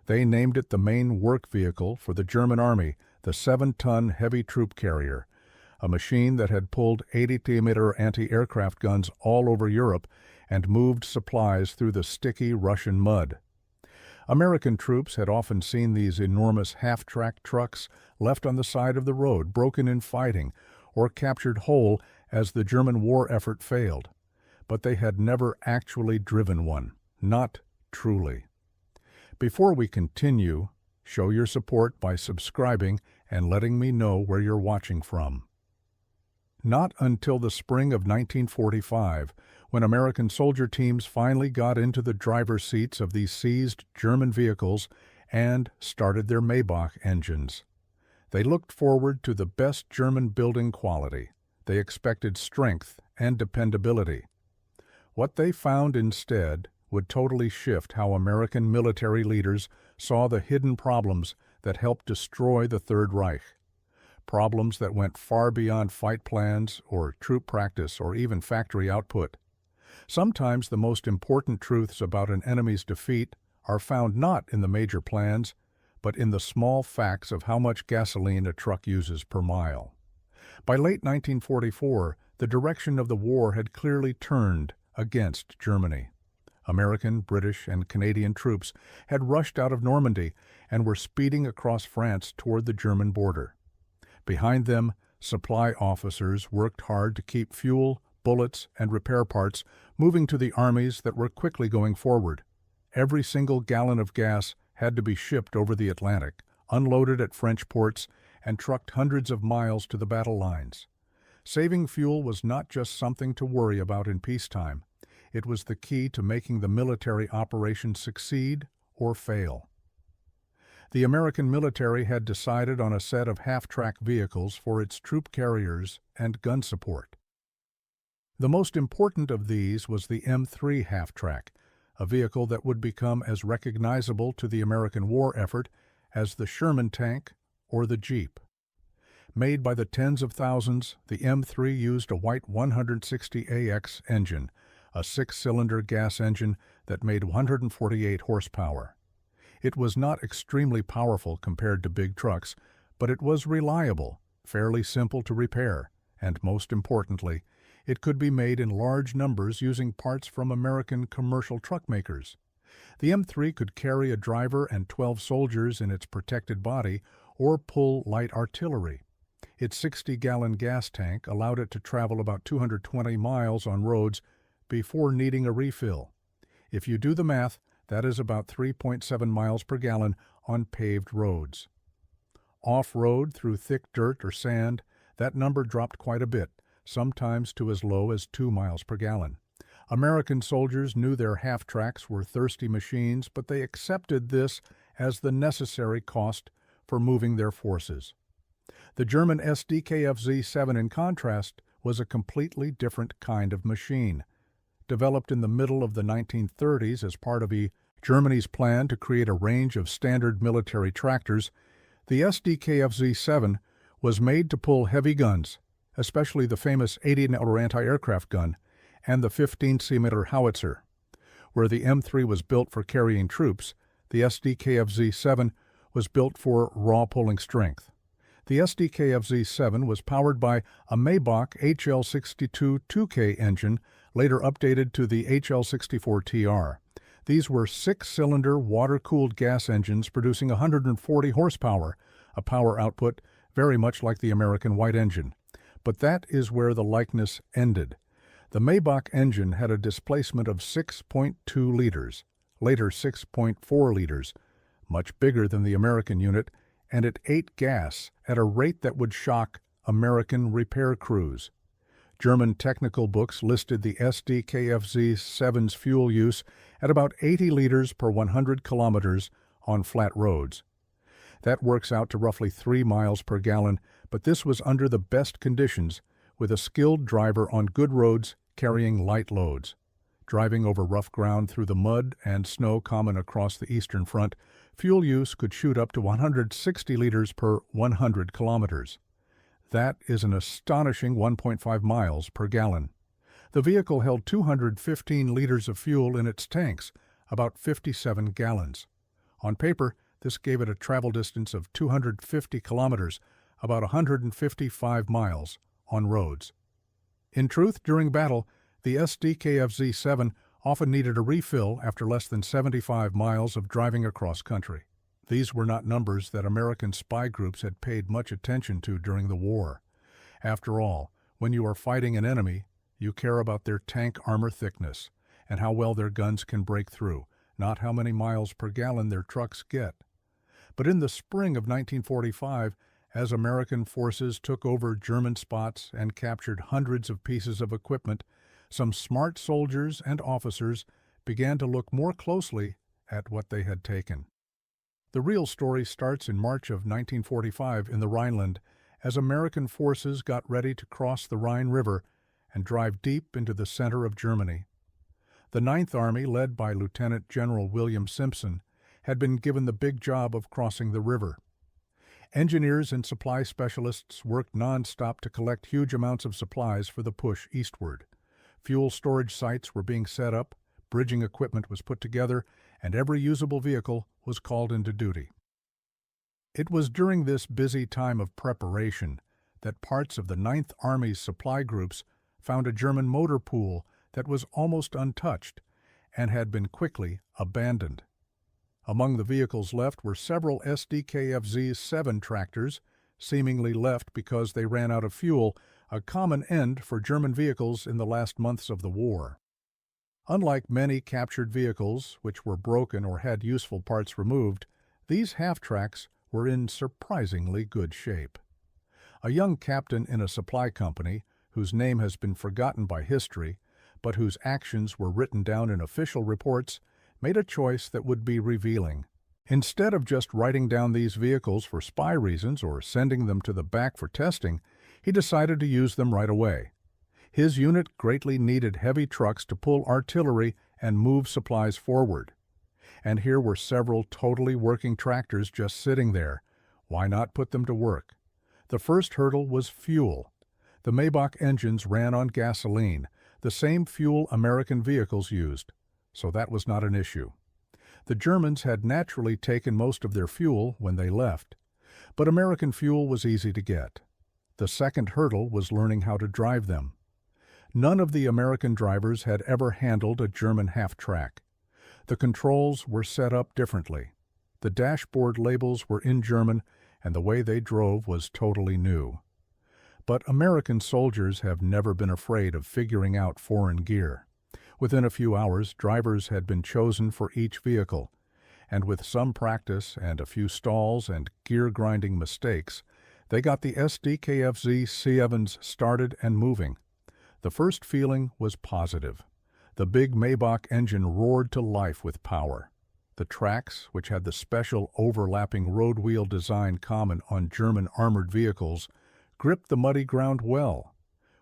They named it the main work vehicle for the German Army, the 7-ton heavy troop carrier, a machine that had pulled 80-diameter anti-aircraft guns all over Europe and moved supplies through the sticky Russian mud. American troops had often seen these enormous half-track trucks left on the side of the road, broken in fighting, or captured whole as the German war effort failed. But they had never actually driven one, not truly. Before we continue, show your support by subscribing and letting me know where you're watching from. Not until the spring of 1945, when American soldier teams finally got into the driver's seats of these seized German vehicles and started their Maybach engines. They looked forward to the best German building quality. They expected strength and dependability. What they found instead would totally shift how American military leaders saw the hidden problems that helped destroy the Third Reich. Problems that went far beyond fight plans or troop practice or even factory output. Sometimes the most important truths about an enemy's defeat are found not in the major plans, but in the small facts of how much gasoline a truck uses per mile. By late 1944, the direction of the war had clearly turned against Germany. American, British, and Canadian troops had rushed out of Normandy and were speeding across France toward the German border. Behind them, supply officers worked hard to keep fuel, bullets, and repair parts moving to the armies that were quickly going forward. Every single gallon of gas had to be shipped over the Atlantic, unloaded at French ports, and trucked hundreds of miles to the battle lines. Saving fuel was not just something to worry about in peacetime. It was the key to making the military operation succeed or fail. The American military had decided on a set of half-track vehicles for its troop carriers and gun support. The most important of these was the M3 half-track, a vehicle that would become as recognizable to the American war effort as the Sherman tank or the Jeep. Made by the tens of thousands, the M3 used a white 160AX engine, a 6-cylinder gas engine that made 148 horsepower. It was not extremely powerful compared to big trucks, but it was reliable, fairly simple to repair, and most importantly, it could be made in large numbers using parts from American commercial truck makers. The M3 could carry a driver and 12 soldiers in its protected body or pull light artillery. Its 60-gallon gas tank allowed it to travel about 220 miles on roads before needing a refill. If you do the math, that is about 3.7 miles per gallon on paved roads. Off-road through thick dirt or sand, that number dropped quite a bit, sometimes to as low as 2 miles per gallon. American soldiers knew their half-tracks were thirsty machines, but they accepted this as the necessary cost for moving their forces. The German Sd.Kfz-7, in contrast, was a completely different kind of machine. Developed in the middle of the 1930s as part of Germany's plan to create a range of standard military tractors, the Sd.Kfz-7 was made to pull heavy guns, especially the famous 80-caliber anti-aircraft gun and the 15-centimeter howitzer. Where the M3 was built for carrying troops, the Sd.Kfz-7 was built for raw pulling strength. The Sd.Kfz-7 was powered by a Maybach HL62 2K engine, later updated to the HL64TR. These were 6-cylinder water-cooled gas engines producing 140 horsepower, a power output very much like the American white engine. But that is where the likeness ended. The Maybach engine had a displacement of 6.2 liters, later 6.4 liters, much bigger than the American unit, and it ate gas at a rate that would shock American repair crews. German technical books listed the Sd.Kfz-7's fuel use at about 80 liters per 100 kilometers on flat roads. That works out to roughly 3 miles per gallon, but this was under the best conditions, with a skilled driver on good roads carrying light loads. Driving over rough ground through the mud and snow common across the Eastern Front, fuel use could shoot up to 160 liters per 100 kilometers. That is an astonishing 1.5 miles per gallon. The vehicle held 215 liters of fuel in its tanks, about 57 gallons. On paper, this gave it a travel distance of 250 kilometers, about 155 miles, on roads. In truth, during battle, the Sd.Kfz-7 often needed a refill after less than 75 miles of driving across country. These were not numbers that American spy groups had paid much attention to during the war. After all, when you are fighting an enemy, you care about their tank armor thickness and how well their guns can break through, not how many miles per gallon their trucks get. But in the spring of 1945, as American forces took over German spots and captured hundreds of pieces of equipment, some smart soldiers and officers began to look more closely at what they had taken. The real story starts in March of 1945 in the Rhineland, as American forces got ready to cross the Rhine River and drive deep into the center of Germany. The Ninth Army, led by Lieutenant General William Simpson, had been given the big job of crossing the river. Engineers and supply specialists worked non-stop to collect huge amounts of supplies for the push eastward. Fuel storage sites were being set up, bridging equipment was put together, and every usable vehicle was called into duty. It was during this busy time of preparation that parts of the Ninth Army's supply groups found a German motor pool that was almost untouched and had been quickly abandoned. Among the vehicles left were several Sd.Kfz-7 tractors, seemingly left because they ran out of fuel, a common end for German vehicles in the last months of the war. Unlike many captured vehicles, which were broken or had useful parts removed, these half-tracks were in surprisingly good shape. A young captain in a supply company, whose name has been forgotten by history, but whose actions were written down in official reports, made a choice that would be revealing. Instead of just writing down these vehicles for spy reasons or sending them to the back for testing, he decided to use them right away. His unit greatly needed heavy trucks to pull artillery and move supplies forward. And here were several totally working tractors just sitting there. Why not put them to work? The first hurdle was fuel. The Maybach engines ran on gasoline, the same fuel American vehicles used, so that was not an issue. The Germans had naturally taken most of their fuel when they left, but American fuel was easy to get. The second hurdle was learning how to drive them. None of the American drivers had ever handled a German half-track. The controls were set up differently. The dashboard labels were in German, and the way they drove was totally new. But American soldiers have never been afraid of figuring out foreign gear. Within a few hours, drivers had been chosen for each vehicle, and with some practice and a few stalls and gear-grinding mistakes, they got the Sd.Kfz-7s started and moving. The first feeling was positive. The big Maybach engine roared to life with power. The tracks, which had the special overlapping road wheel design common on German armored vehicles, gripped the muddy ground well.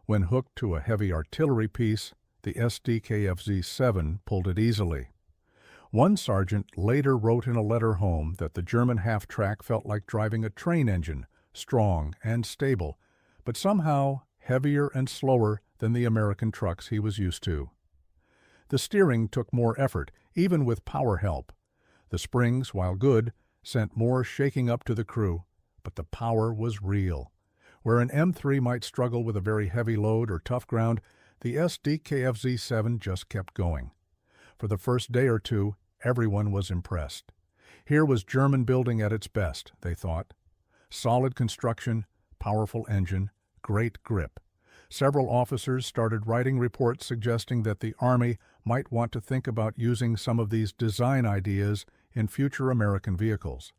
When hooked to a heavy artillery piece, the Sd.Kfz-7 pulled it easily. One sergeant later wrote in a letter home that the German half-track felt like driving a train engine, strong and stable, but somehow heavier and slower than the American trucks he was used to. The steering took more effort, even with power help. The springs, while good, sent more shaking up to the crew, but the power was real. Where an M3 might struggle with a very heavy load or tough ground, the Sd.Kfz-7 just kept going. For the first day or two, everyone was impressed. Here was German building at its best, they thought. Solid construction, powerful engine, great grip. Several officers started writing reports suggesting that the Army might want to think about using some of these design ideas in future American vehicles.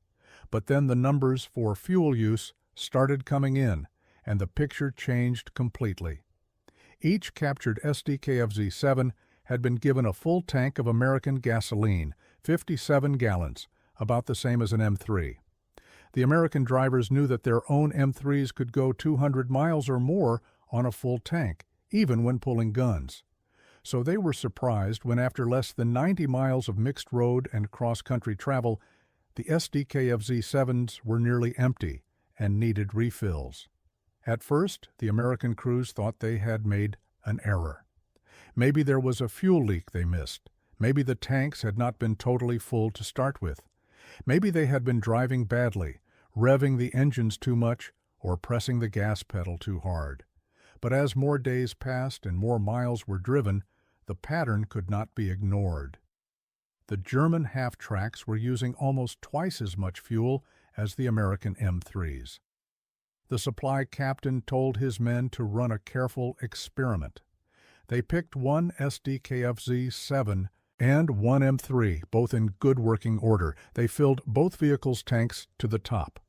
But then the numbers for fuel use started coming in, and the picture changed completely. Each captured Sd.Kfz-7 had been given a full tank of American gasoline, 57 gallons, about the same as an M3. The American drivers knew that their own M3s could go 200 miles or more on a full tank, even when pulling guns. So they were surprised when, after less than 90 miles of mixed road and cross-country travel, the Sd.Kfz-7s were nearly empty and needed refills. At first, the American crews thought they had made an error. Maybe there was a fuel leak they missed. Maybe the tanks had not been totally full to start with. Maybe they had been driving badly, revving the engines too much, or pressing the gas pedal too hard. But as more days passed and more miles were driven, the pattern could not be ignored. The German half-tracks were using almost twice as much fuel as the American M3s. The supply captain told his men to run a careful experiment. They picked one Sd.Kfz 7 and one M3, both in good working order. They filled both vehicles' tanks to the top.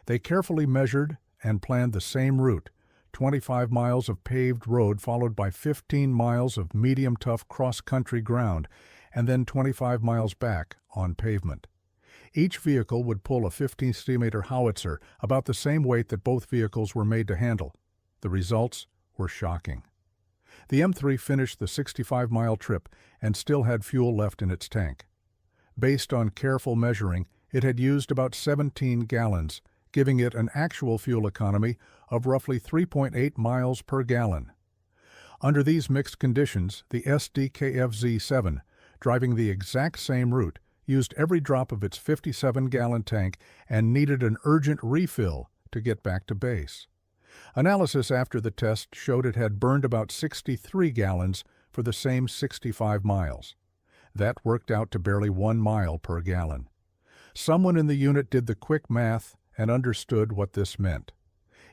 They carefully measured and planned the same route, 25 miles of paved road followed by 15 miles of medium-tough cross-country ground, and then 25 miles back on pavement. Each vehicle would pull a 15 cm howitzer, about the same weight that both vehicles were made to handle. The results were shocking. The M3 finished the 65-mile trip and still had fuel left in its tank. Based on careful measuring, it had used about 17 gallons, giving it an actual fuel economy of roughly 3.8 miles per gallon. Under these mixed conditions, the Sd.Kfz 7, driving the exact same route, used every drop of its 57-gallon tank and needed an urgent refill to get back to base. Analysis after the test showed it had burned about 63 gallons for the same 65 miles. That worked out to barely 1 mile per gallon. Someone in the unit did the quick math and understood what this meant.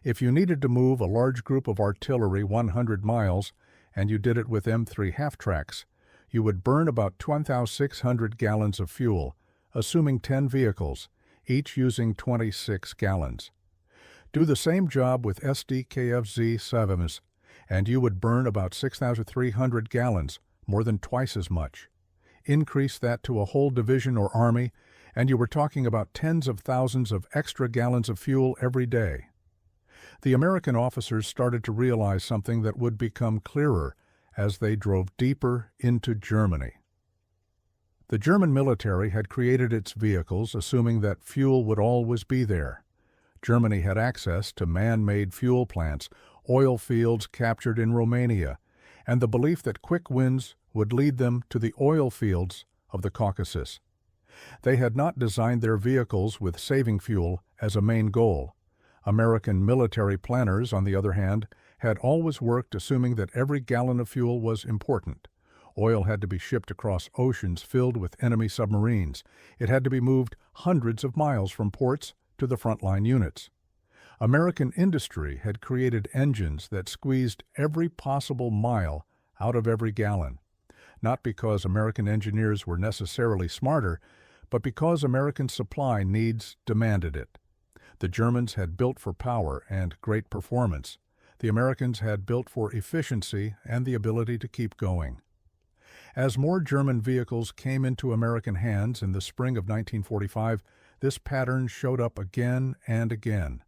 If you needed to move a large group of artillery 100 miles, and you did it with M3 half-tracks, you would burn about 2,600 gallons of fuel, assuming 10 vehicles, each using 26 gallons. Do the same job with Sd.Kfz 7s, and you would burn about 6,300 gallons, more than twice as much. Increase that to a whole division or army, and you were talking about tens of thousands of extra gallons of fuel every day. The American officers started to realize something that would become clearer as they drove deeper into Germany. The German military had created its vehicles assuming that fuel would always be there. Germany had access to man-made fuel plants, oil fields captured in Romania, and the belief that quick wins would lead them to the oil fields of the Caucasus. They had not designed their vehicles with saving fuel as a main goal. American military planners, on the other hand, had always worked assuming that every gallon of fuel was important. Oil had to be shipped across oceans filled with enemy submarines. It had to be moved hundreds of miles from ports to the frontline units. American industry had created engines that squeezed every possible mile out of every gallon, not because American engineers were necessarily smarter, but because American supply needs demanded it. The Germans had built for power and great performance. The Americans had built for efficiency and the ability to keep going. As more German vehicles came into American hands in the spring of 1945, this pattern showed up again and again.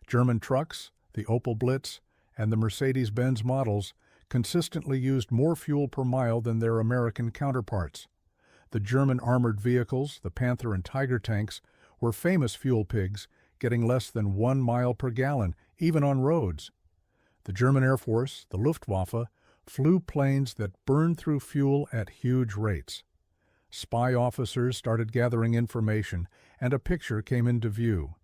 German trucks, the Opel Blitz, and the Mercedes-Benz models consistently used more fuel per mile than their American counterparts. The German armored vehicles, the Panther and Tiger tanks, were famous fuel pigs, getting less than 1 mile per gallon, even on roads. The German Air Force, the Luftwaffe, flew planes that burned through fuel at huge rates. Spy officers started gathering information, and a picture came into view.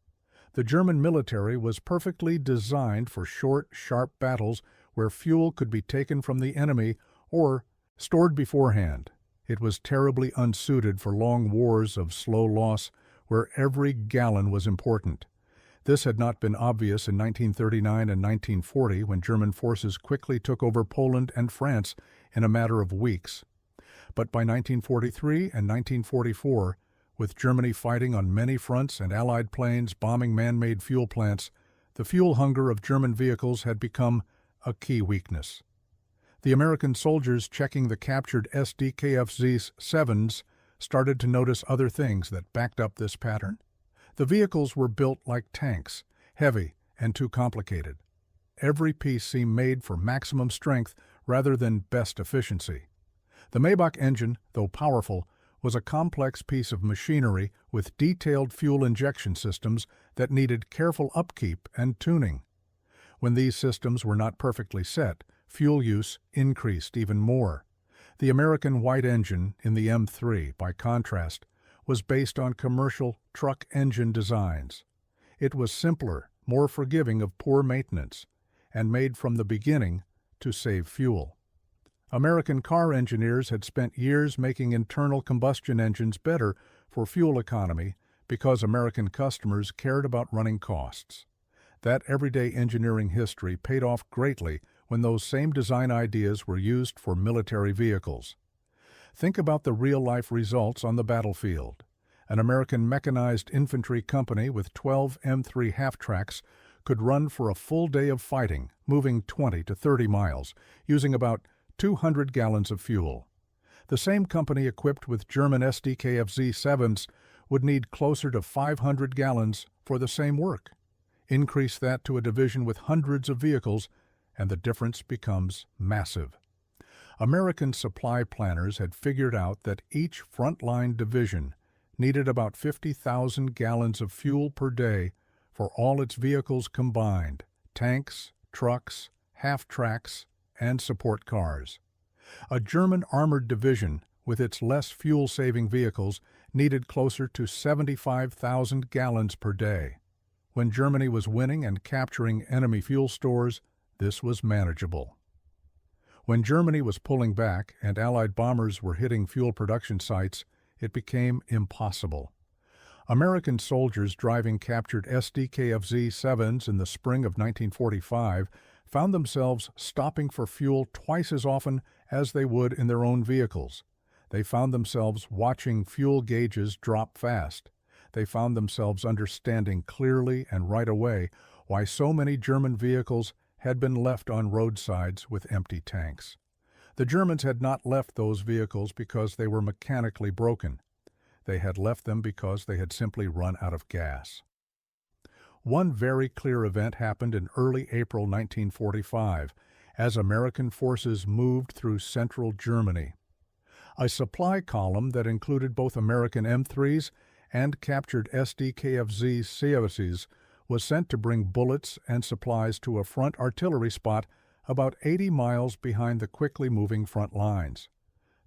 The German military was perfectly designed for short, sharp battles where fuel could be taken from the enemy or stored beforehand. It was terribly unsuited for long wars of slow loss where every gallon was important. This had not been obvious in 1939 and 1940 when German forces quickly took over Poland and France in a matter of weeks. But by 1943 and 1944, with Germany fighting on many fronts and Allied planes bombing man-made fuel plants, the fuel hunger of German vehicles had become a key weakness. The American soldiers checking the captured Sd.Kfz 7s started to notice other things that backed up this pattern. The vehicles were built like tanks, heavy and too complicated. Every piece seemed made for maximum strength rather than best efficiency. The Maybach engine, though powerful, was a complex piece of machinery with detailed fuel injection systems that needed careful upkeep and tuning. When these systems were not perfectly set, fuel use increased even more. The American white engine in the M3, by contrast, was based on commercial truck engine designs. It was simpler, more forgiving of poor maintenance, and made from the beginning to save fuel. American car engineers had spent years making internal combustion engines better for fuel economy because American customers cared about running costs. That everyday engineering history paid off greatly when those same design ideas were used for military vehicles. Think about the real-life results on the battlefield. An American mechanized infantry company with 12 M3 half-tracks could run for a full day of fighting, moving 20 to 30 miles, using about 200 gallons of fuel. The same company equipped with German Sd.Kfz 7s would need closer to 500 gallons for the same work. Increase that to a division with hundreds of vehicles, and the difference becomes massive. American supply planners had figured out that each frontline division needed about 50,000 gallons of fuel per day for all its vehicles combined, tanks, trucks, half-tracks, and support cars. A German armored division, with its less fuel-saving vehicles, needed closer to 75,000 gallons per day. When Germany was winning and capturing enemy fuel stores, this was manageable. When Germany was pulling back and Allied bombers were hitting fuel production sites, it became impossible. American soldiers driving captured Sd.Kfz 7s in the spring of 1945 found themselves stopping for fuel twice as often as they would in their own vehicles. They found themselves watching fuel gauges drop fast. They found themselves understanding clearly and right away why so many German vehicles had been left on roadsides with empty tanks. The Germans had not left those vehicles because they were mechanically broken. They had left them because they had simply run out of gas. One very clear event happened in early April 1945 as American forces moved through central Germany. A supply column that included both American M3s and captured Sd.Kfz 7s was sent to bring bullets and supplies to a front artillery spot about 80 miles behind the quickly moving front lines.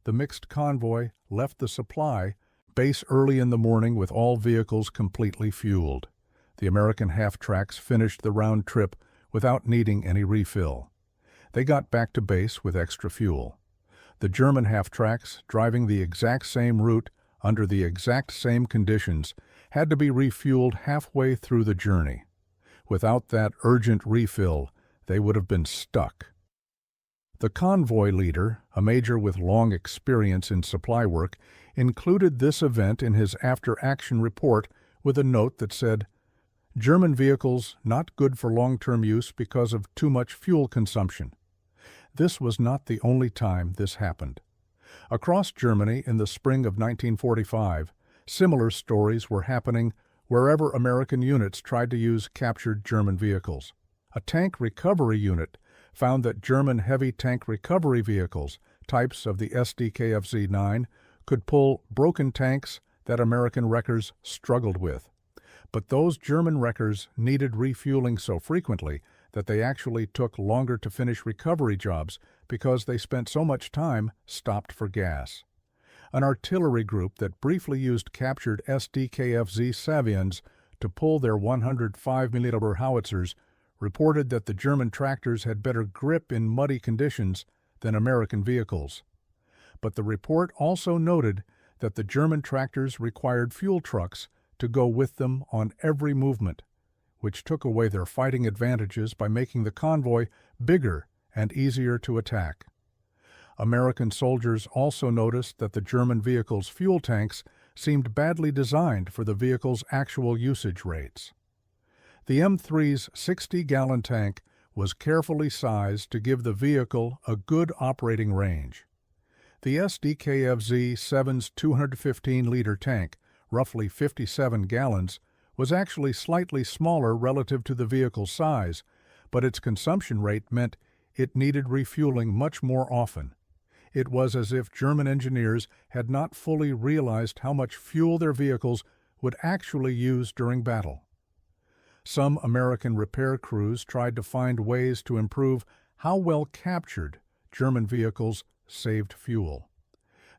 The mixed convoy left the supply base early in the morning with all vehicles completely fueled. The American half-tracks finished the round trip without needing any refill. They got back to base with extra fuel. The German half-tracks, driving the exact same route under the exact same conditions, had to be refueled halfway through the journey. Without that urgent refill, they would have been stuck. The convoy leader, a major with long experience in supply work, included this event in his after-action report with a note that said, "German vehicles not good for long-term use because of too much fuel consumption." This was not the only time this happened. Across Germany in the spring of 1945, similar stories were happening wherever American units tried to use captured German vehicles. A tank recovery unit found that German heavy tank recovery vehicles, types of the Sd.Kfz 9, could pull broken tanks that American wreckers struggled with. But those German wreckers needed refueling so frequently that they actually took longer to finish recovery jobs because they spent so much time stopped for gas. An artillery group that briefly used captured Sd.Kfz 7s to pull their 105 mm howitzers reported that the German tractors had better grip in muddy conditions than American vehicles. But the report also noted that the German tractors required fuel trucks to go with them on every movement, which took away their fighting advantages by making the convoy bigger and easier to attack. American soldiers also noticed that the German vehicles' fuel tanks seemed badly designed for the vehicle's actual usage rates. The M3's 60-gallon tank was carefully sized to give the vehicle a good operating range. The Sd.Kfz 7's 215-liter tank, roughly 57 gallons, was actually slightly smaller relative to the vehicle's size, but its consumption rate meant it needed refueling much more often. It was as if German engineers had not fully realized how much fuel their vehicles would actually use during battle. Some American repair crews tried to find ways to improve how well captured German vehicles saved fuel.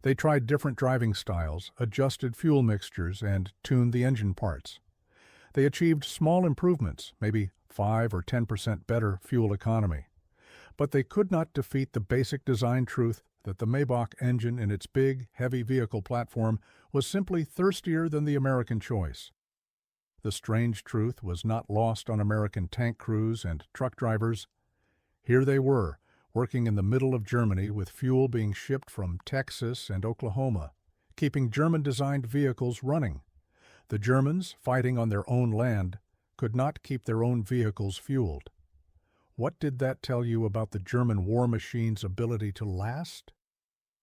They tried different driving styles, adjusted fuel mixtures, and tuned the engine parts. They achieved small improvements, maybe 5 or 10% better fuel economy. But they could not defeat the basic design truth that the Maybach engine in its big, heavy vehicle platform was simply thirstier than the American choice. The strange truth was not lost on American tank crews and truck drivers. Here they were, working in the middle of Germany with fuel being shipped from Texas and Oklahoma, keeping German-designed vehicles running. The Germans, fighting on their own land, could not keep their own vehicles fueled. What did that tell you about the German war machine's ability to last?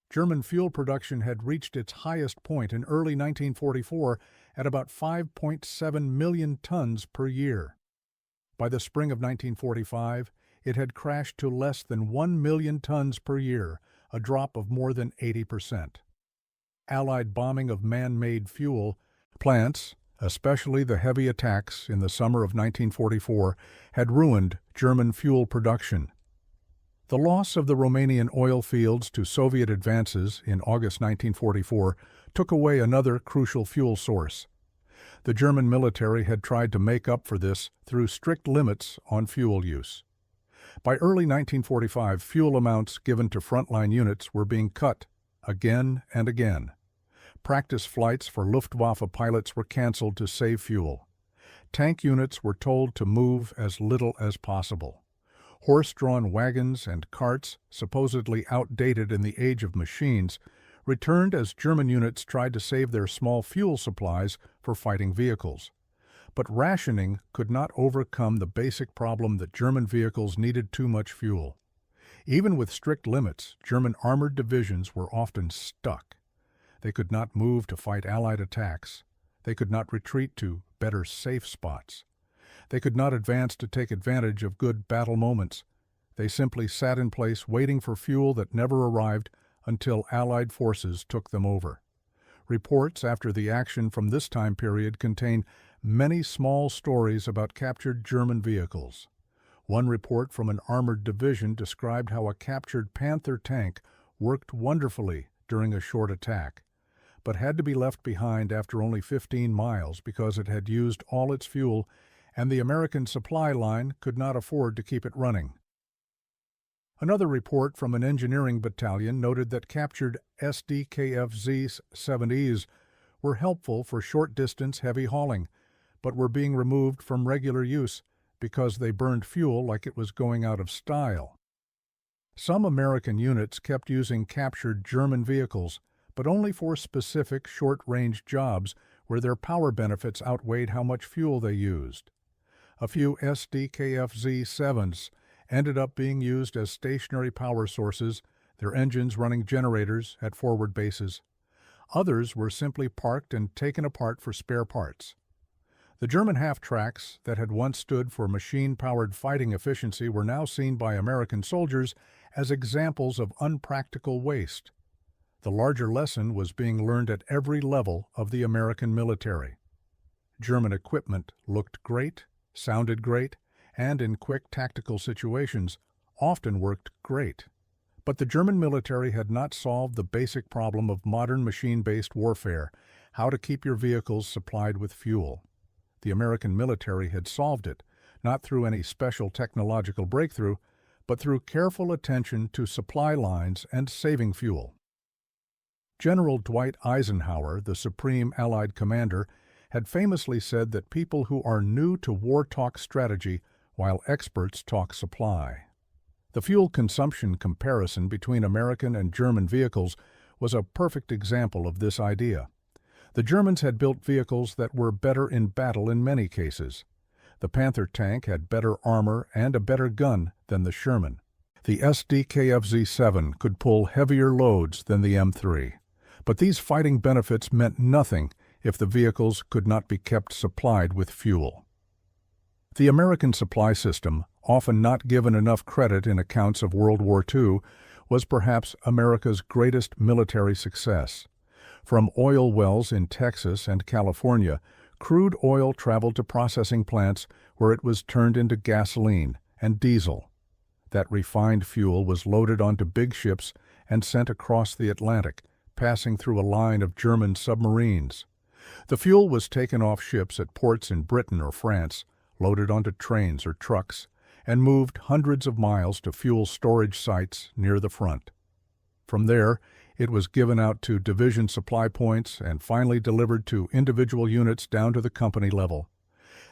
German fuel production had reached its highest point in early 1944 at about 5.7 million tons per year. By the spring of 1945, it had crashed to less than 1 million tons per year, a drop of more than 80%. Allied bombing of man-made fuel plants, especially the heavy attacks in the summer of 1944, had ruined German fuel production. The loss of the Romanian oil fields to Soviet advances in August 1944 took away another crucial fuel source. The German military had tried to make up for this through strict limits on fuel use. By early 1945, fuel amounts given to frontline units were being cut again and again. Practice flights for Luftwaffe pilots were canceled to save fuel. Tank units were told to move as little as possible. Horse-drawn wagons and carts, supposedly outdated in the age of machines, returned as German units tried to save their small fuel supplies for fighting vehicles. But rationing could not overcome the basic problem that German vehicles needed too much fuel. Even with strict limits, German armored divisions were often stuck. They could not move to fight Allied attacks. They could not retreat to better safe spots. They could not advance to take advantage of good battle moments. They simply sat in place waiting for fuel that never arrived until Allied forces took them over. Reports after the action from this time period contain many small stories about captured German vehicles. One report from an armored division described how a captured Panther tank worked wonderfully during a short attack, but had to be left behind after only 15 miles because it had used all its fuel and the American supply line could not afford to keep it running. Another report from an engineering battalion noted that captured Sd.Kfz 70s were helpful for short-distance heavy hauling, but were being removed from regular use because they burned fuel like it was going out of style. Some American units kept using captured German vehicles, but only for specific short-range jobs where their power benefits outweighed how much fuel they used. A few Sd.Kfz 7s ended up being used as stationary power sources, their engines running generators at forward bases. Others were simply parked and taken apart for spare parts. The German half-tracks that had once stood for machine-powered fighting efficiency were now seen by American soldiers as examples of unpractical waste. The larger lesson was being learned at every level of the American military. German equipment looked great, sounded great, and in quick tactical situations often worked great. But the German military had not solved the basic problem of modern machine-based warfare, how to keep your vehicles supplied with fuel. The American military had solved it, not through any special technological breakthrough, but through careful attention to supply lines and saving fuel. General Dwight Eisenhower, the supreme Allied commander, had famously said that people who are new to war talk strategy while experts talk supply. The fuel consumption comparison between American and German vehicles was a perfect example of this idea. The Germans had built vehicles that were better in battle in many cases. The Panther tank had better armor and a better gun than the Sherman. The Sd.Kfz 7 could pull heavier loads than the M3. But these fighting benefits meant nothing if the vehicles could not be kept supplied with fuel. The American supply system, often not given enough credit in accounts of World War II, was perhaps America's greatest military success. From oil wells in Texas and California, crude oil traveled to processing plants where it was turned into gasoline and diesel. That refined fuel was loaded onto big ships and sent across the Atlantic, passing through a line of German submarines. The fuel was taken off ships at ports in Britain or France, loaded onto trains or trucks, and moved hundreds of miles to fuel storage sites near the front. From there, it was given out to division supply points and finally delivered to individual units down to the company level.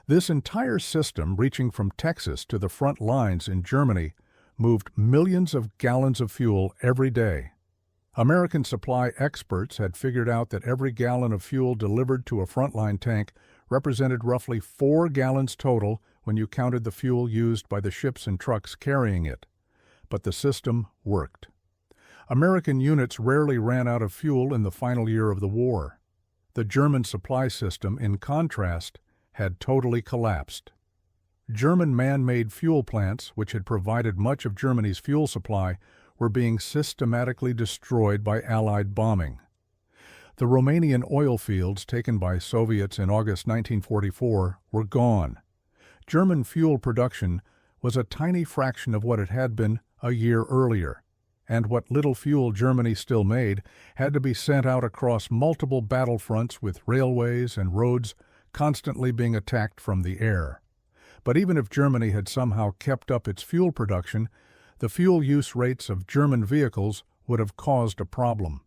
This entire system, reaching from Texas to the front lines in Germany, moved millions of gallons of fuel every day. American supply experts had figured out that every gallon of fuel delivered to a frontline tank represented roughly 4 gallons total when you counted the fuel used by the ships and trucks carrying it. But the system worked. American units rarely ran out of fuel in the final year of the war. The German supply system, in contrast, had totally collapsed. German man-made fuel plants, which had provided much of Germany's fuel supply, were being systematically destroyed by Allied bombing. The Romanian oil fields taken by Soviets in August 1944 were gone. German fuel production was a tiny fraction of what it had been a year earlier, and what little fuel Germany still made had to be sent out across multiple battlefronts with railways and roads constantly being attacked from the air. But even if Germany had somehow kept up its fuel production, the fuel use rates of German vehicles would have caused a problem.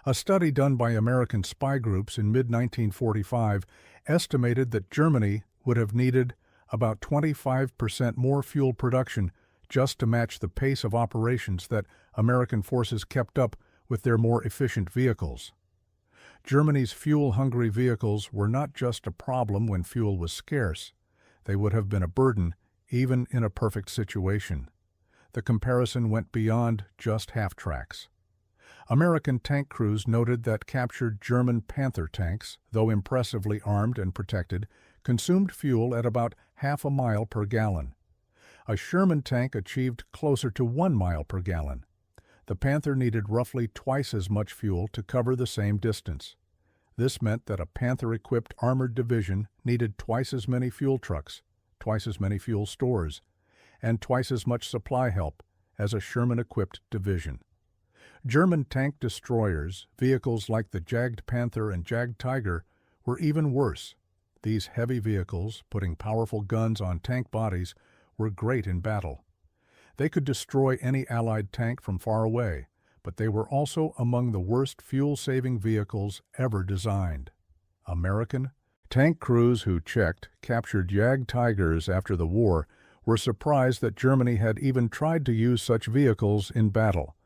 A study done by American spy groups in mid-1945 estimated that Germany would have needed about 25% more fuel production just to match the pace of operations that American forces kept up with their more efficient vehicles. Germany's fuel-hungry vehicles were not just a problem when fuel was scarce. They would have been a burden even in a perfect situation. The comparison went beyond just half-tracks. American tank crews noted that captured German Panther tanks, though impressively armed and protected, consumed fuel at about half a mile per gallon. A Sherman tank achieved closer to 1 mile per gallon. The Panther needed roughly twice as much fuel to cover the same distance. This meant that a Panther-equipped armored division needed twice as many fuel trucks, twice as many fuel stores, and twice as much supply help as a Sherman-equipped division. German tank destroyers, vehicles like the Jagd Panther and Jagd Tiger, were even worse. These heavy vehicles, putting powerful guns on tank bodies, were great in battle. They could destroy any Allied tank from far away, but they were also among the worst fuel-saving vehicles ever designed. American tank crews who captured Jagd Tigers after the war were surprised that Germany had even tried to use such vehicles in battle.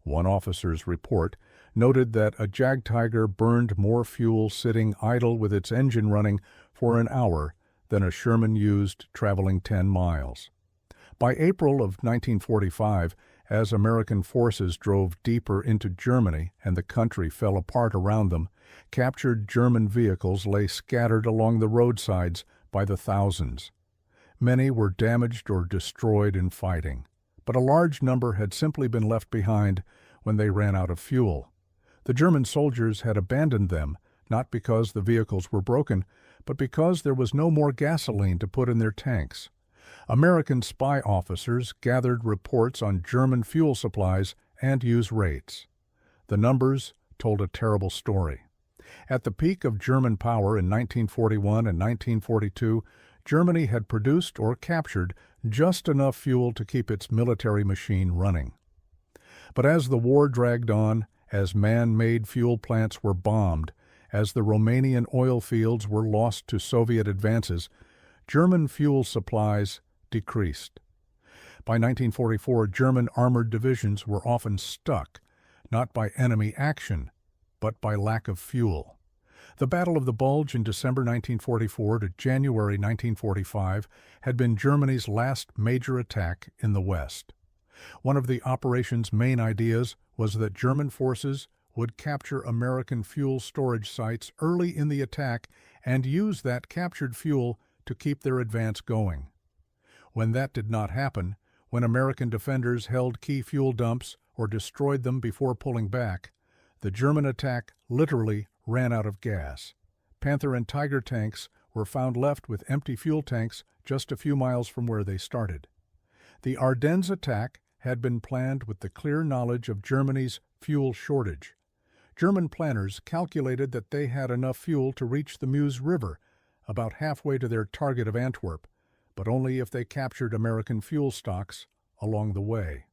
One officer's report noted that a Jagd Tiger burned more fuel sitting idle with its engine running for an hour than a Sherman used traveling 10 miles. By April of 1945, as American forces drove deeper into Germany and the country fell apart around them, captured German vehicles lay scattered along the roadsides by the thousands. Many were damaged or destroyed in fighting, but a large number had simply been left behind when they ran out of fuel. The German soldiers had abandoned them, not because the vehicles were broken, but because there was no more gasoline to put in their tanks. American spy officers gathered reports on German fuel supplies and use rates. The numbers told a terrible story. At the peak of German power in 1941 and 1942, Germany had produced or captured just enough fuel to keep its military machine running. But as the war dragged on, as man-made fuel plants were bombed, as the Romanian oil fields were lost to Soviet advances, German fuel supplies decreased. By 1944, German armored divisions were often stuck, not by enemy action, but by lack of fuel. The Battle of the Bulge in December 1944 to January 1945 had been Germany's last major attack in the West. One of the operation's main ideas was that German forces would capture American fuel storage sites early in the attack and use that captured fuel to keep their advance going. When that did not happen, when American defenders held key fuel dumps or destroyed them before pulling back, the German attack literally ran out of gas. Panther and Tiger tanks were found left with empty fuel tanks just a few miles from where they started. The Ardennes attack had been planned with the clear knowledge of Germany's fuel shortage. German planners calculated that they had enough fuel to reach the Meuse River, about halfway to their target of Antwerp, but only if they captured American fuel stocks along the way.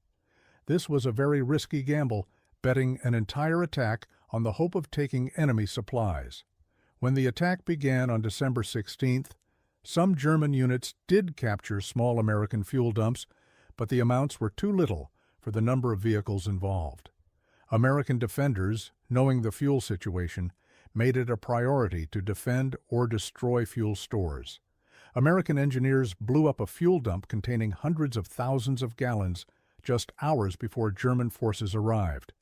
This was a very risky gamble, betting an entire attack on the hope of taking enemy supplies. When the attack began on December 16th, some German units did capture small American fuel dumps, but the amounts were too little for the number of vehicles involved. American defenders, knowing the fuel situation, made it a priority to defend or destroy fuel stores. American engineers blew up a fuel dump containing hundreds of thousands of gallons just hours before German forces arrived.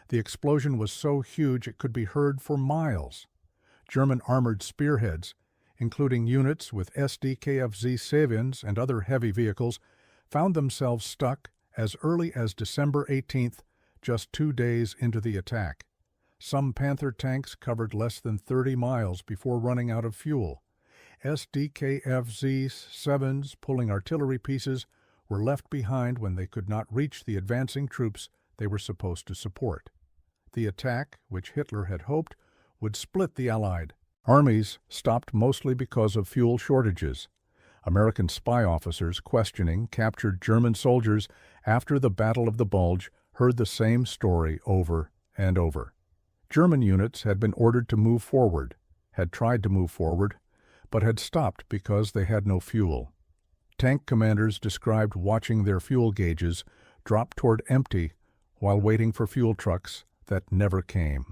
The explosion was so huge it could be heard for miles. German armored spearheads, including units with Sd.Kfz Savins and other heavy vehicles, found themselves stuck as early as December 18th, just 2 days into the attack. Some Panther tanks covered less than 30 miles before running out of fuel. Sd.Kfz Savins pulling artillery pieces were left behind when they could not reach the advancing troops they were supposed to support. The attack, which Hitler had hoped would split the Allied armies, stopped mostly because of fuel shortages. American spy officers questioning captured German soldiers after the Battle of the Bulge heard the same story over and over. German units had been ordered to move forward, had tried to move forward, but had stopped because they had no fuel. Tank commanders described watching their fuel gauges drop toward empty while waiting for fuel trucks that never came.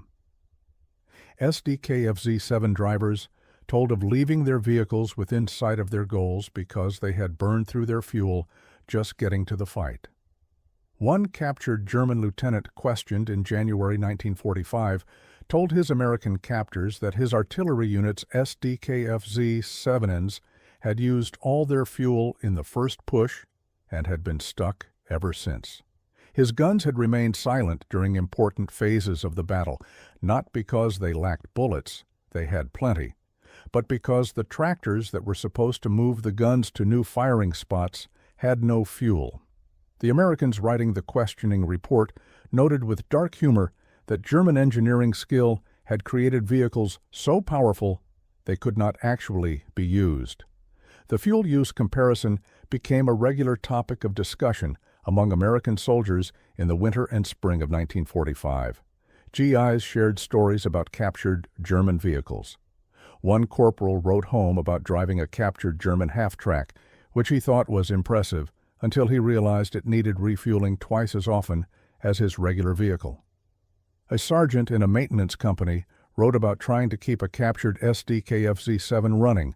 Sd.Kfz 7 drivers told of leaving their vehicles within sight of their goals because they had burned through their fuel just getting to the fight. One captured German lieutenant questioned in January 1945 told his American captors that his artillery unit's Sd.Kfz 7s had used all their fuel in the first push and had been stuck ever since. His guns had remained silent during important phases of the battle, not because they lacked bullets, they had plenty, but because the tractors that were supposed to move the guns to new firing spots had no fuel. The Americans writing the questioning report noted with dark humor that German engineering skill had created vehicles so powerful they could not actually be used. The fuel use comparison became a regular topic of discussion among American soldiers in the winter and spring of 1945. GIs shared stories about captured German vehicles. One corporal wrote home about driving a captured German half-track, which he thought was impressive until he realized it needed refueling twice as often as his regular vehicle. A sergeant in a maintenance company wrote about trying to keep a captured Sd.Kfz 7 running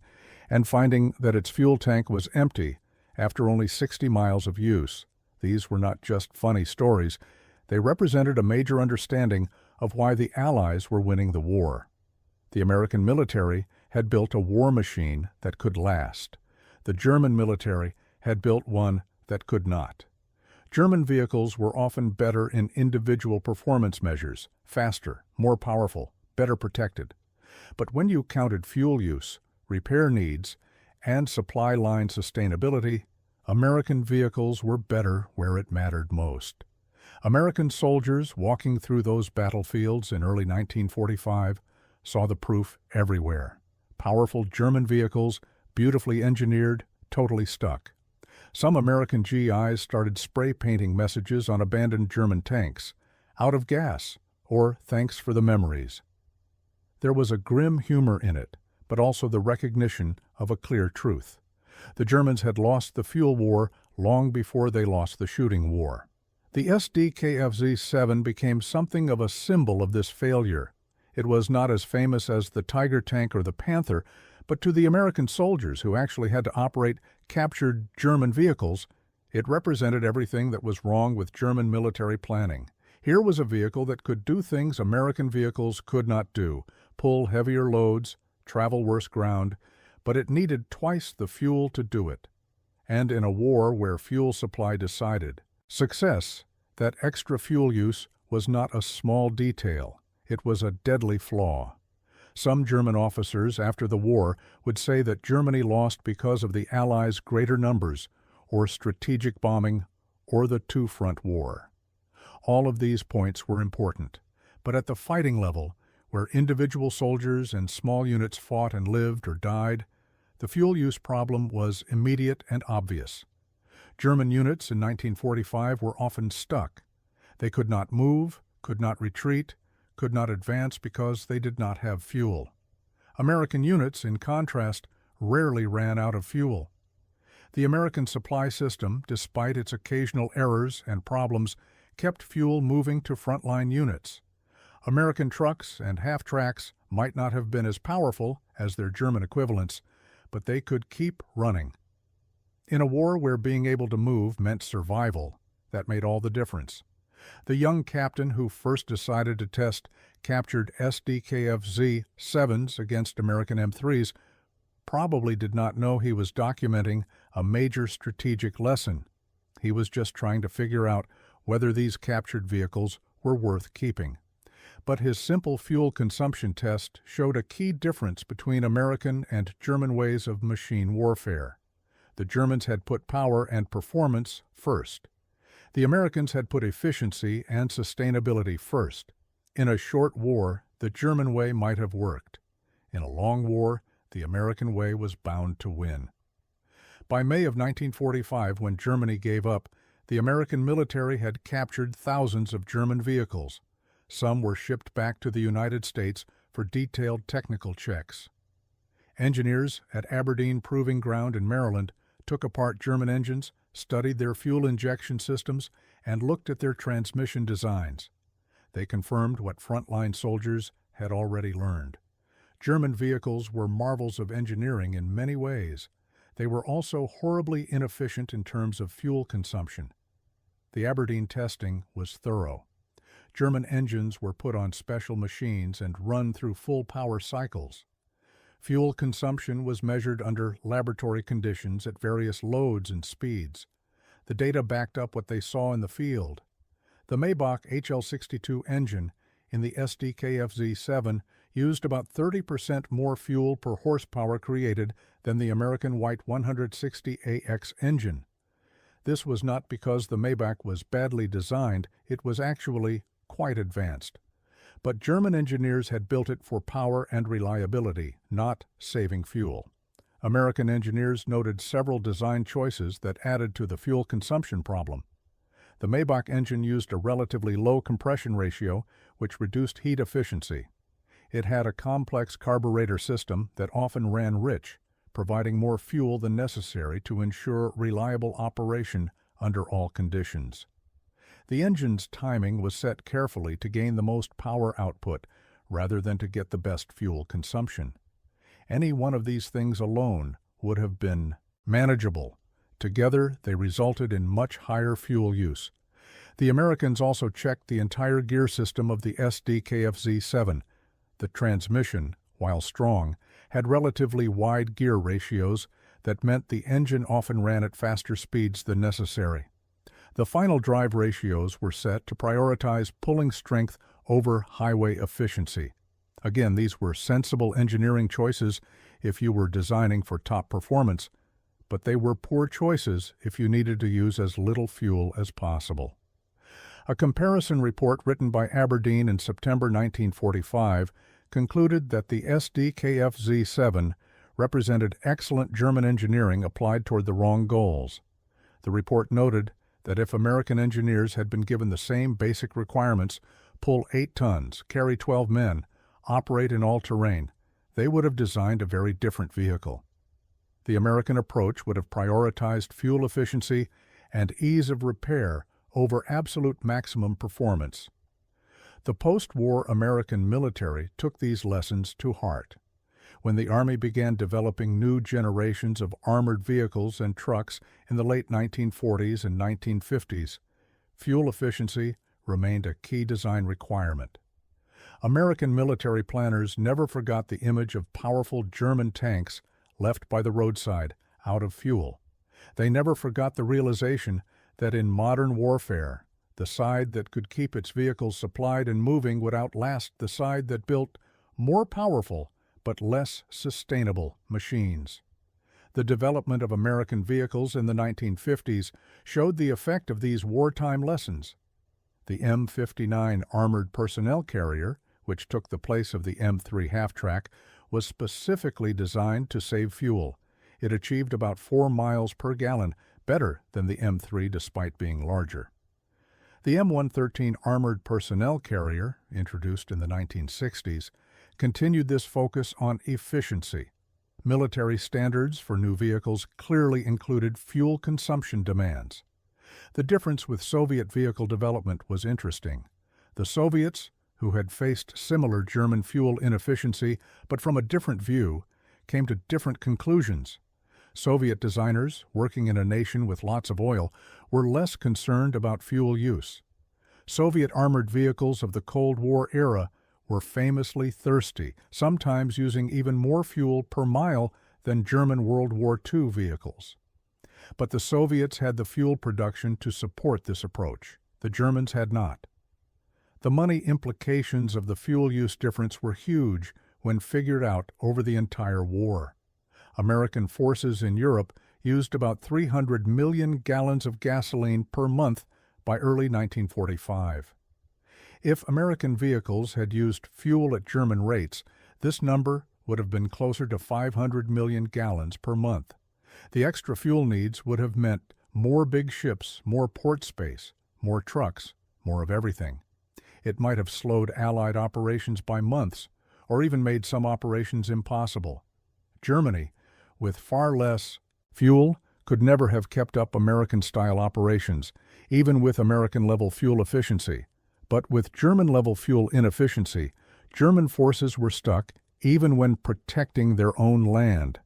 and finding that its fuel tank was empty after only 60 miles of use. These were not just funny stories. They represented a major understanding of why the Allies were winning the war. The American military had built a war machine that could last. The German military had built one that could not. German vehicles were often better in individual performance measures, faster, more powerful, better protected. But when you counted fuel use, repair needs, and supply line sustainability, American vehicles were better where it mattered most. American soldiers walking through those battlefields in early 1945 saw the proof everywhere. Powerful German vehicles, beautifully engineered, totally stuck. Some American GIs started spray painting messages on abandoned German tanks, "out of gas," or "thanks for the memories." There was a grim humor in it, but also the recognition of a clear truth. The Germans had lost the fuel war long before they lost the shooting war. The Sd.Kfz 7 became something of a symbol of this failure. It was not as famous as the Tiger tank or the Panther, but to the American soldiers who actually had to operate captured German vehicles, it represented everything that was wrong with German military planning. Here was a vehicle that could do things American vehicles could not do, pull heavier loads, travel worse ground, but it needed twice the fuel to do it. And in a war where fuel supply decided success, that extra fuel use was not a small detail. It was a deadly flaw. Some German officers after the war would say that Germany lost because of the Allies' greater numbers, or strategic bombing, or the two-front war. All of these points were important, But at the fighting level, where individual soldiers and small units fought and lived or died, the fuel use problem was immediate and obvious. German units in 1945 were often stuck. They could not move, could not retreat, could not advance because they did not have fuel. American units, in contrast, rarely ran out of fuel. The American supply system, despite its occasional errors and problems, kept fuel moving to frontline units. American trucks and half-tracks might not have been as powerful as their German equivalents, but they could keep running. In a war where being able to move meant survival, that made all the difference. The young captain who first decided to test captured Sd.Kfz 7s against American M3s probably did not know he was documenting a major strategic lesson. He was just trying to figure out whether these captured vehicles were worth keeping. But his simple fuel consumption test showed a key difference between American and German ways of machine warfare. The Germans had put power and performance first. The Americans had put efficiency and sustainability first. In a short war, the German way might have worked. In a long war, the American way was bound to win. By May of 1945, when Germany gave up, the American military had captured thousands of German vehicles. Some were shipped back to the United States for detailed technical checks. Engineers at Aberdeen Proving Ground in Maryland took apart German engines, studied their fuel injection systems, and looked at their transmission designs. They confirmed what frontline soldiers had already learned. German vehicles were marvels of engineering in many ways. They were also horribly inefficient in terms of fuel consumption. The Aberdeen testing was thorough. German engines were put on special machines and run through full power cycles. Fuel consumption was measured under laboratory conditions at various loads and speeds. The data backed up what they saw in the field. The Maybach HL62 engine in the Sd.Kfz 7 used about 30% more fuel per horsepower created than the American White 160AX engine. This was not because the Maybach was badly designed, it was actually quite advanced. But German engineers had built it for power and reliability, not saving fuel. American engineers noted several design choices that added to the fuel consumption problem. The Maybach engine used a relatively low compression ratio, which reduced heat efficiency. It had a complex carburetor system that often ran rich, providing more fuel than necessary to ensure reliable operation under all conditions. The engine's timing was set carefully to gain the most power output, rather than to get the best fuel consumption. Any one of these things alone would have been manageable. Together, they resulted in much higher fuel use. The Americans also checked the entire gear system of the Sd.Kfz 7. The transmission, while strong, had relatively wide gear ratios that meant the engine often ran at faster speeds than necessary. The final drive ratios were set to prioritize pulling strength over highway efficiency. Again, these were sensible engineering choices if you were designing for top performance, but they were poor choices if you needed to use as little fuel as possible. A comparison report written by Aberdeen in September 1945 concluded that the Sd.Kfz 7 represented excellent German engineering applied toward the wrong goals. The report noted that if American engineers had been given the same basic requirements, pull 8 tons, carry 12 men, operate in all terrain, they would have designed a very different vehicle. The American approach would have prioritized fuel efficiency and ease of repair over absolute maximum performance. The post-war American military took these lessons to heart. When the Army began developing new generations of armored vehicles and trucks in the late 1940s and 1950s, fuel efficiency remained a key design requirement. American military planners never forgot the image of powerful German tanks left by the roadside, out of fuel. They never forgot the realization that in modern warfare, the side that could keep its vehicles supplied and moving would outlast the side that built more powerful but less sustainable machines. The development of American vehicles in the 1950s showed the effect of these wartime lessons. The M59 armored personnel carrier, which took the place of the M3 half-track, was specifically designed to save fuel. It achieved about 4 miles per gallon, better than the M3 despite being larger. The M113 armored personnel carrier, introduced in the 1960s, continued this focus on efficiency. Military standards for new vehicles clearly included fuel consumption demands. The difference with Soviet vehicle development was interesting. The Soviets, who had faced similar German fuel inefficiency but from a different view, came to different conclusions. Soviet designers, working in a nation with lots of oil, were less concerned about fuel use. Soviet armored vehicles of the Cold War era were famously thirsty, sometimes using even more fuel per mile than German World War II vehicles. But the Soviets had the fuel production to support this approach. The Germans had not. The money implications of the fuel use difference were huge when figured out over the entire war. American forces in Europe used about 300 million gallons of gasoline per month by early 1945. If American vehicles had used fuel at German rates, this number would have been closer to 500 million gallons per month. The extra fuel needs would have meant more big ships, more port space, more trucks, more of everything. It might have slowed Allied operations by months, or even made some operations impossible. Germany, with far less fuel, could never have kept up American-style operations, even with American-level fuel efficiency. But with German-level fuel inefficiency, German forces were stuck even when protecting their own land.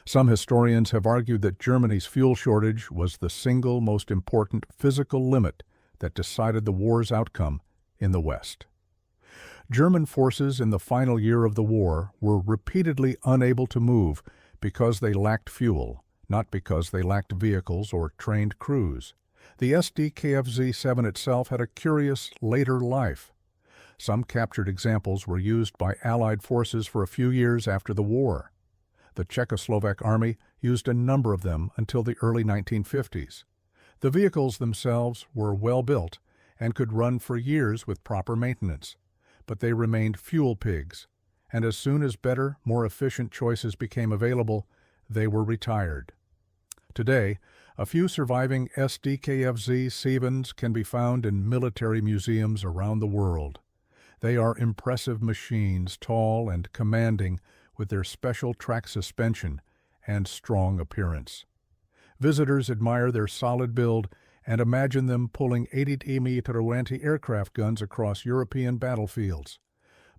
Some historians have argued that Germany's fuel shortage was the single most important physical limit that decided the war's outcome in the West. German forces in the final year of the war were repeatedly unable to move because they lacked fuel, not because they lacked vehicles or trained crews. The Sd.Kfz-7 itself had a curious later life. Some captured examples were used by Allied forces for a few years after the war. The Czechoslovak army used a number of them until the early 1950s. The vehicles themselves were well built and could run for years with proper maintenance, but they remained fuel pigs, and as soon as better, more efficient choices became available, they were retired. Today, a few surviving Sd.Kfz-7s can be found in military museums around the world. They are impressive machines, tall and commanding, with their special track suspension and strong appearance. Visitors admire their solid build and imagine them pulling 80mm anti-aircraft guns across European battlefields.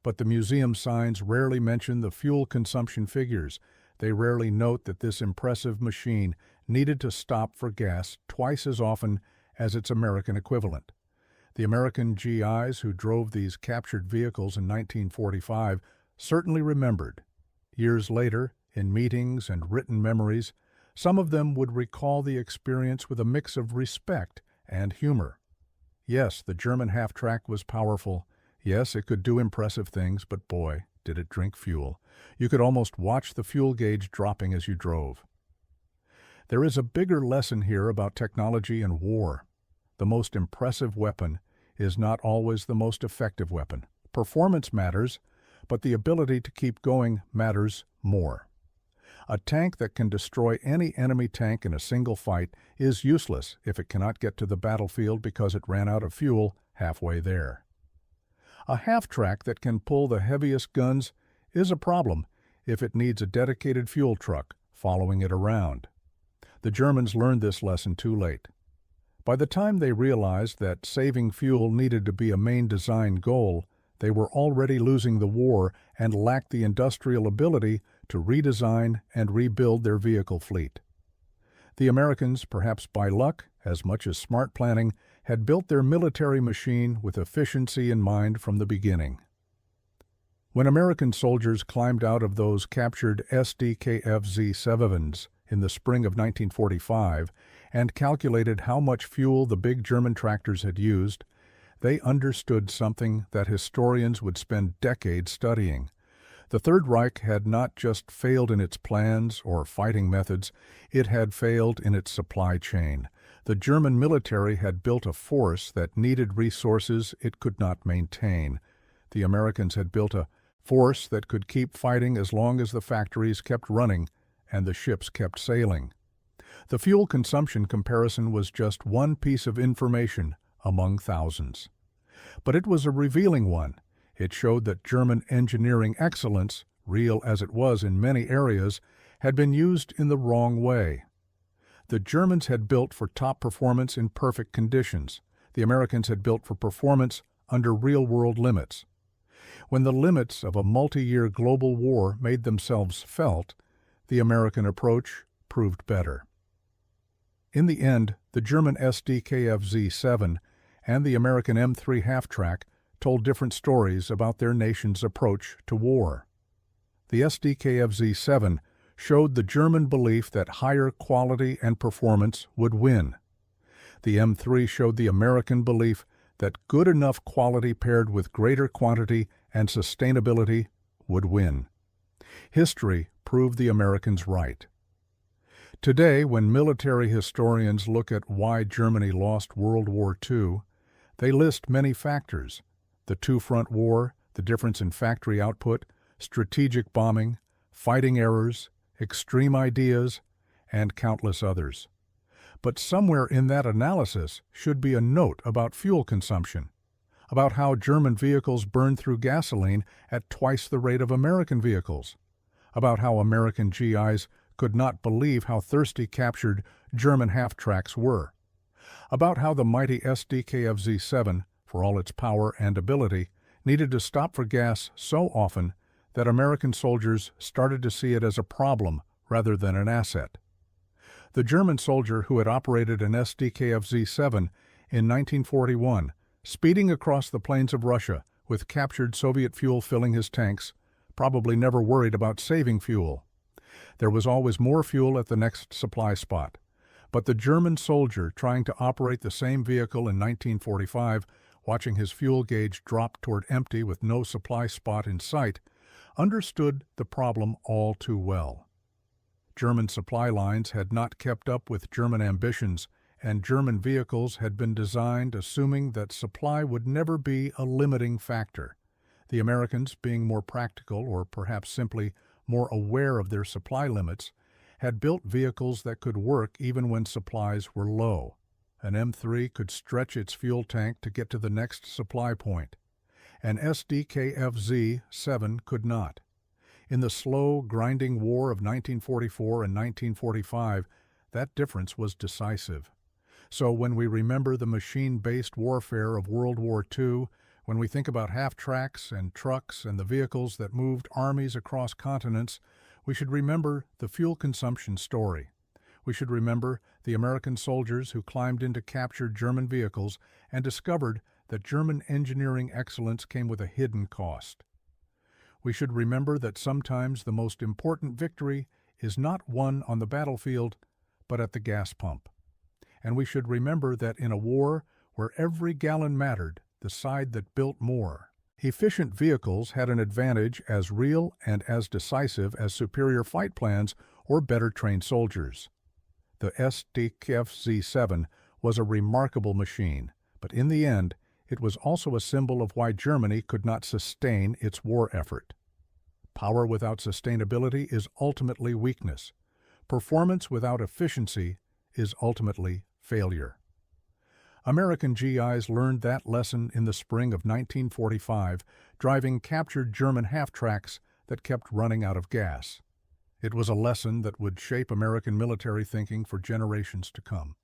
But the museum signs rarely mention the fuel consumption figures. They rarely note that this impressive machine needed to stop for gas twice as often as its American equivalent. The American GIs who drove these captured vehicles in 1945 certainly remembered. Years later, in meetings and written memories, some of them would recall the experience with a mix of respect and humor. Yes, the German half-track was powerful. Yes, it could do impressive things, but boy, did it drink fuel. You could almost watch the fuel gauge dropping as you drove. There is a bigger lesson here about technology and war. The most impressive weapon is not always the most effective weapon. Performance matters, but the ability to keep going matters more. A tank that can destroy any enemy tank in a single fight is useless if it cannot get to the battlefield because it ran out of fuel halfway there. A half-track that can pull the heaviest guns is a problem if it needs a dedicated fuel truck following it around. The Germans learned this lesson too late. By the time they realized that saving fuel needed to be a main design goal, they were already losing the war and lacked the industrial ability to redesign and rebuild their vehicle fleet. The Americans, perhaps by luck as much as smart planning, had built their military machine with efficiency in mind from the beginning. When American soldiers climbed out of those captured Sd.Kfz-7s in the spring of 1945 and calculated how much fuel the big German tractors had used, they understood something that historians would spend decades studying. The Third Reich had not just failed in its plans or fighting methods, it had failed in its supply chain. The German military had built a force that needed resources it could not maintain. The Americans had built a force that could keep fighting as long as the factories kept running and the ships kept sailing. The fuel consumption comparison was just one piece of information among thousands. But it was a revealing one. It showed that German engineering excellence, real as it was in many areas, had been used in the wrong way. The Germans had built for top performance in perfect conditions. The Americans had built for performance under real-world limits. When the limits of a multi-year global war made themselves felt, the American approach proved better. In the end, the German Sd.Kfz-7 and the American M3 half-track told different stories about their nation's approach to war. The Sd.Kfz-7 showed the German belief that higher quality and performance would win. The M3 showed the American belief that good enough quality paired with greater quantity and sustainability would win. History proved the Americans right. Today, when military historians look at why Germany lost World War II, they list many factors: the two-front war, the difference in factory output, strategic bombing, fighting errors, extreme ideas, and countless others. But somewhere in that analysis should be a note about fuel consumption, about how German vehicles burned through gasoline at twice the rate of American vehicles, about how American GIs could not believe how thirsty captured German half-tracks were, about how the mighty Sd.Kfz-7, for all its power and ability, needed to stop for gas so often that American soldiers started to see it as a problem rather than an asset. The German soldier who had operated an Sd.Kfz-7 in 1941, speeding across the plains of Russia with captured Soviet fuel filling his tanks, probably never worried about saving fuel. There was always more fuel at the next supply spot. But the German soldier trying to operate the same vehicle in 1945, watching his fuel gauge drop toward empty with no supply spot in sight, understood the problem all too well. German supply lines had not kept up with German ambitions, and German vehicles had been designed assuming that supply would never be a limiting factor. The Americans, being more practical or perhaps simply more aware of their supply limits, had built vehicles that could work even when supplies were low. An M3 could stretch its fuel tank to get to the next supply point. An Sd.Kfz-7 could not. In the slow, grinding war of 1944 and 1945, that difference was decisive. So when we remember the machine-based warfare of World War II, when we think about half-tracks and trucks and the vehicles that moved armies across continents, we should remember the fuel consumption story. We should remember the American soldiers who climbed into captured German vehicles and discovered that German engineering excellence came with a hidden cost. We should remember that sometimes the most important victory is not won on the battlefield, but at the gas pump. And we should remember that in a war where every gallon mattered, the side that built more, efficient vehicles had an advantage as real and as decisive as superior fight plans or better trained soldiers. The Sd.Kfz-7 was a remarkable machine, but in the end, it was also a symbol of why Germany could not sustain its war effort. Power without sustainability is ultimately weakness. Performance without efficiency is ultimately failure. American GIs learned that lesson in the spring of 1945, driving captured German half-tracks that kept running out of gas. It was a lesson that would shape American military thinking for generations to come.